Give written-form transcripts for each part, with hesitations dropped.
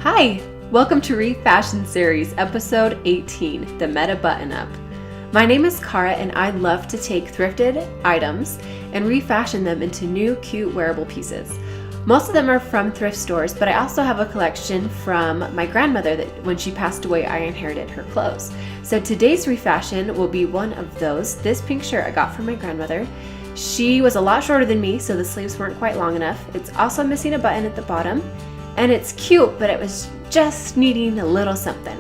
Hi, welcome to Refashion Series, episode 18, the Metta button-up. My name is Cara and I love to take thrifted items and refashion them into new, cute, wearable pieces. Most of them are from thrift stores, but I also have a collection from my grandmother that when she passed away, I inherited her clothes. So today's refashion will be one of those. This pink shirt I got from my grandmother. She was a lot shorter than me, so the sleeves weren't quite long enough. It's also missing a button at the bottom. And it's cute, but it was just needing a little something.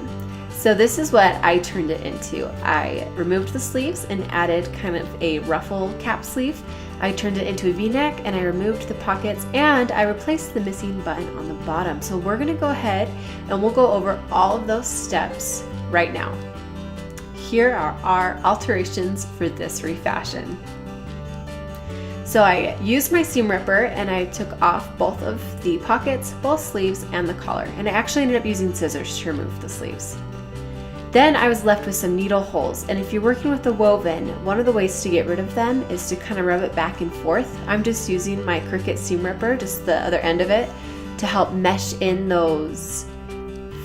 So this is what I turned it into. I removed the sleeves and added kind of a ruffle cap sleeve. I turned it into a V-neck and I removed the pockets and I replaced the missing button on the bottom. So we're gonna go ahead and we'll go over all of those steps right now. Here are our alterations for this refashion. So I used my seam ripper and I took off both of the pockets, both sleeves, and the collar. And I actually ended up using scissors to remove the sleeves. Then I was left with some needle holes. And if you're working with a woven, one of the ways to get rid of them is to kind of rub it back and forth. I'm just using my Cricut seam ripper, just the other end of it, to help mesh in those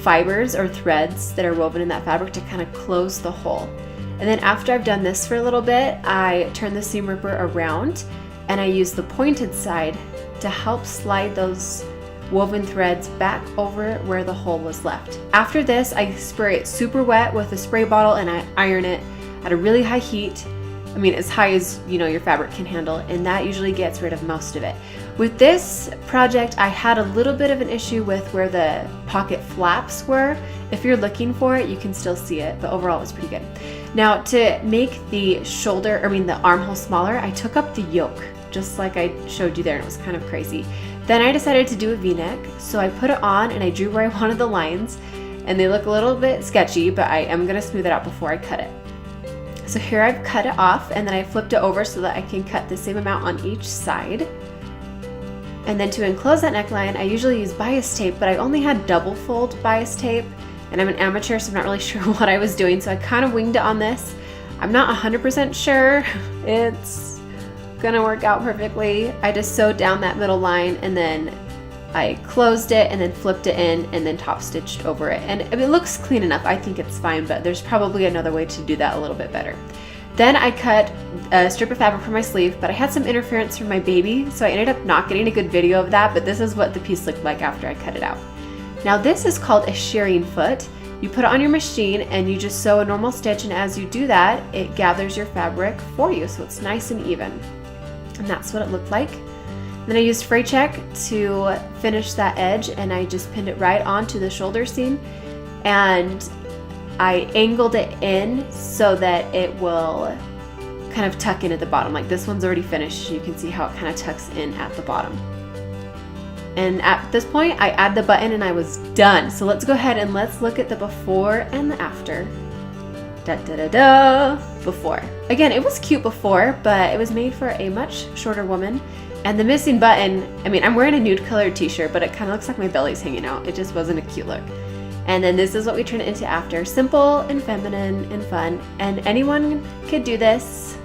fibers or threads that are woven in that fabric to kind of close the hole. And then after I've done this for a little bit, I turn the seam ripper around and I use the pointed side to help slide those woven threads back over where the hole was left. After this, I spray it super wet with a spray bottle and I iron it at a really high heat. I mean, as high as your fabric can handle, and that usually gets rid of most of it. With this project, I had a little bit of an issue with where the pocket flaps were. If you're looking for it, you can still see it, but overall it was pretty good. Now, to make the the armhole smaller, I took up the yoke, just like I showed you there, and it was kind of crazy. Then I decided to do a V-neck, so I put it on and I drew where I wanted the lines, and they look a little bit sketchy, but I am gonna smooth it out before I cut it. So here I've cut it off, and then I flipped it over so that I can cut the same amount on each side. And then to enclose that neckline, I usually use bias tape, but I only had double fold bias tape, and I'm an amateur, so I'm not really sure what I was doing, so I kind of winged it on this. I'm not 100% sure it's gonna work out perfectly. I just sewed down that middle line and then I closed it and then flipped it in and then top stitched over it. And it looks clean enough. I think it's fine, but there's probably another way to do that a little bit better. Then I cut a strip of fabric for my sleeve, but I had some interference from my baby, so I ended up not getting a good video of that, but this is what the piece looked like after I cut it out. Now this is called a shearing foot. You put it on your machine and you just sew a normal stitch, and as you do that, it gathers your fabric for you, so it's nice and even. And that's what it looked like. Then I used fray check to finish that edge, and I just pinned it right onto the shoulder seam, and I angled it in so that it will kind of tuck in at the bottom. Like this one's already finished. You can see how it kind of tucks in at the bottom. And at this point, I add the button and I was done. So let's go ahead and let's look at the before and the after. Before. Again, it was cute before, but it was made for a much shorter woman. And the missing button, I'm wearing a nude colored t-shirt, but it kind of looks like my belly's hanging out. It just wasn't a cute look. And then this is what we turned it into after. Simple and feminine and fun. And anyone could do this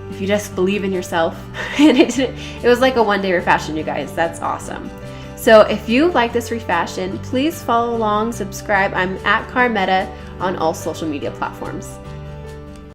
if you just believe in yourself. And it was like a one-day refashion, you guys. That's awesome. So if you like this refashion, please follow along, subscribe. I'm at Metta on all social media platforms.